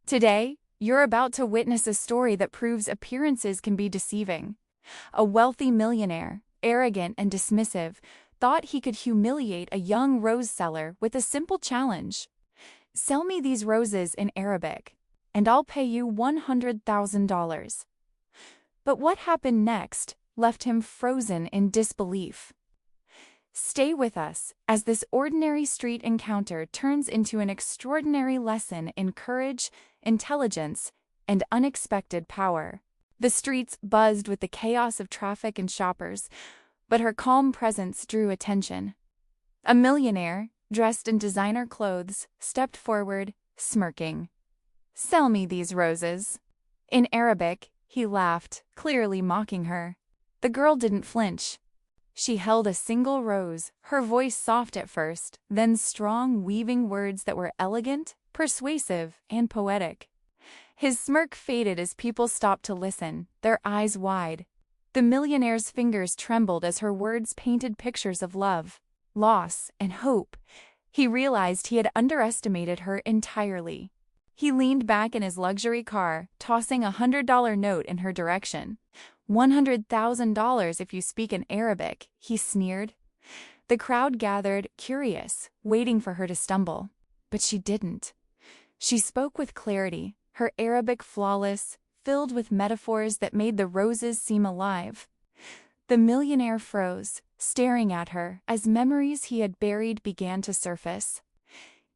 Today, you're about to witness a story that proves appearances can be deceiving. A wealthy millionaire, arrogant and dismissive, thought he could humiliate a young rose seller with a simple challenge. Sell me these roses in Arabic, and I'll pay you $100,000. But what happened next left him frozen in disbelief. Stay with us as this ordinary street encounter turns into an extraordinary lesson in courage, intelligence, and unexpected power. The streets buzzed with the chaos of traffic and shoppers, but her calm presence drew attention. A millionaire, dressed in designer clothes, stepped forward, smirking. "Sell me these roses." In Arabic, he laughed, clearly mocking her. The girl didn't flinch. She held a single rose, her voice soft at first, then strong, weaving words that were elegant, persuasive, and poetic. His smirk faded as people stopped to listen, their eyes wide. The millionaire's fingers trembled as her words painted pictures of love, loss, and hope. He realized he had underestimated her entirely. He leaned back in his luxury car, tossing $100 note in her direction. $100,000 if you speak in Arabic, he sneered. The crowd gathered, curious, waiting for her to stumble. But she didn't. She spoke with clarity, her Arabic flawless, filled with metaphors that made the roses seem alive. The millionaire froze, staring at her as memories he had buried began to surface.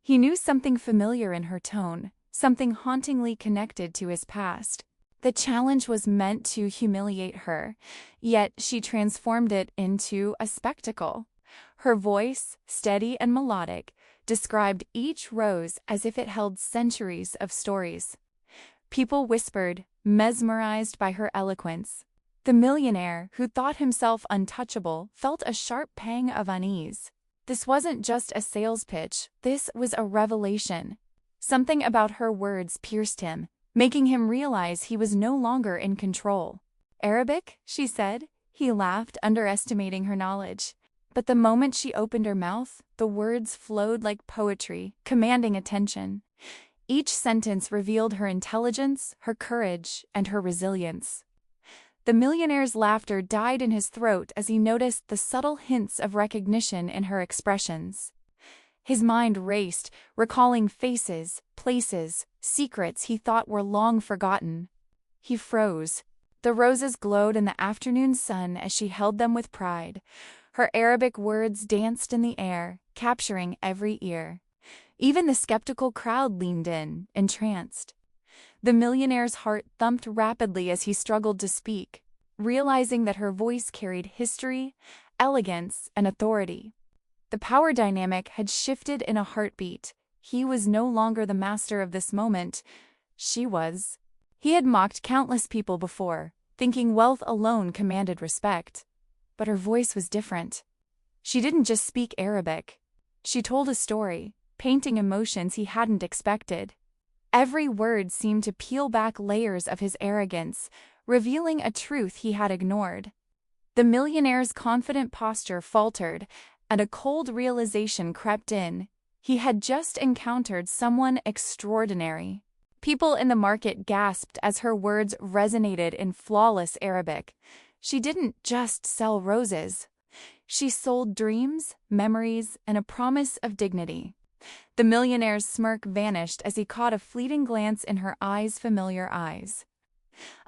He knew something familiar in her tone, something hauntingly connected to his past. The challenge was meant to humiliate her, yet she transformed it into a spectacle. Her voice, steady and melodic, described each rose as if it held centuries of stories. People whispered, mesmerized by her eloquence. The millionaire, who thought himself untouchable, felt a sharp pang of unease. This wasn't just a sales pitch, this was a revelation. Something about her words pierced him, making him realize he was no longer in control. "Arabic?" she said. He laughed, underestimating her knowledge. But the moment she opened her mouth, the words flowed like poetry, commanding attention. Each sentence revealed her intelligence, her courage, and her resilience. The millionaire's laughter died in his throat as he noticed the subtle hints of recognition in her expressions. His mind raced, recalling faces, places, secrets he thought were long forgotten. He froze. The roses glowed in the afternoon sun as she held them with pride. Her Arabic words danced in the air, capturing every ear. Even the skeptical crowd leaned in, entranced. The millionaire's heart thumped rapidly as he struggled to speak, realizing that her voice carried history, elegance, and authority. The power dynamic had shifted in a heartbeat. He was no longer the master of this moment. She was. He had mocked countless people before, thinking wealth alone commanded respect. But her voice was different. She didn't just speak Arabic. She told a story, painting emotions he hadn't expected. Every word seemed to peel back layers of his arrogance, revealing a truth he had ignored. The millionaire's confident posture faltered, and a cold realization crept in. He had just encountered someone extraordinary. People in the market gasped as her words resonated in flawless Arabic. She didn't just sell roses. She sold dreams, memories, and a promise of dignity. The millionaire's smirk vanished as he caught a fleeting glance in her familiar eyes.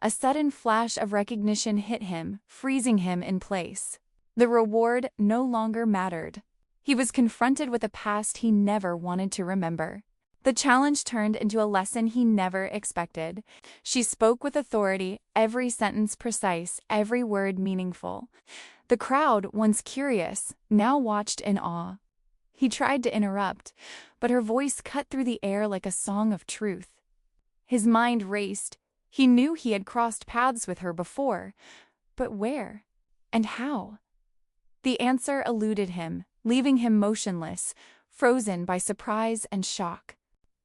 A sudden flash of recognition hit him, freezing him in place. The reward no longer mattered. He was confronted with a past he never wanted to remember. The challenge turned into a lesson he never expected. She spoke with authority, every sentence precise, every word meaningful. The crowd, once curious, now watched in awe. He tried to interrupt, but her voice cut through the air like a song of truth. His mind raced. He knew he had crossed paths with her before, but where? And how? The answer eluded him, leaving him motionless, frozen by surprise and shock.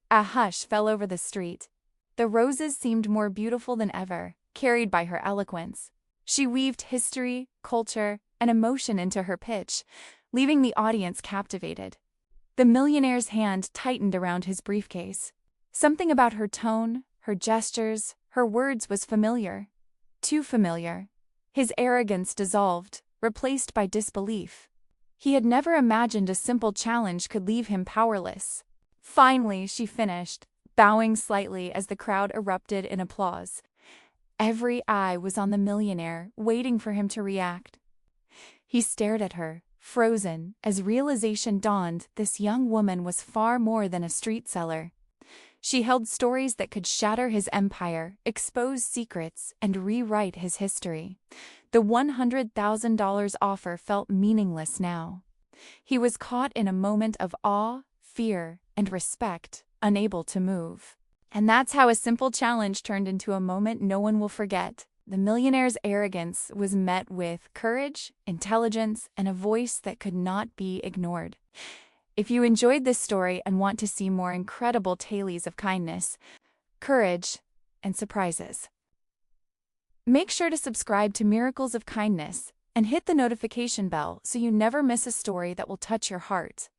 A hush fell over the street. The roses seemed more beautiful than ever, carried by her eloquence. She weaved history, culture, and emotion into her pitch, leaving the audience captivated. The millionaire's hand tightened around his briefcase. Something about her tone, her gestures, her words was familiar. Too familiar. His arrogance dissolved, replaced by disbelief. He had never imagined a simple challenge could leave him powerless. Finally, she finished, bowing slightly as the crowd erupted in applause. Every eye was on the millionaire, waiting for him to react. He stared at her, frozen, as realization dawned this young woman was far more than a street seller. She held stories that could shatter his empire, expose secrets, and rewrite his history. The $100,000 offer felt meaningless now. He was caught in a moment of awe, fear, and respect, unable to move. And that's how a simple challenge turned into a moment no one will forget. The millionaire's arrogance was met with courage, intelligence, and a voice that could not be ignored. If you enjoyed this story and want to see more incredible tales of kindness, courage, and surprises, make sure to subscribe to Miracles of Kindness and hit the notification bell so you never miss a story that will touch your heart.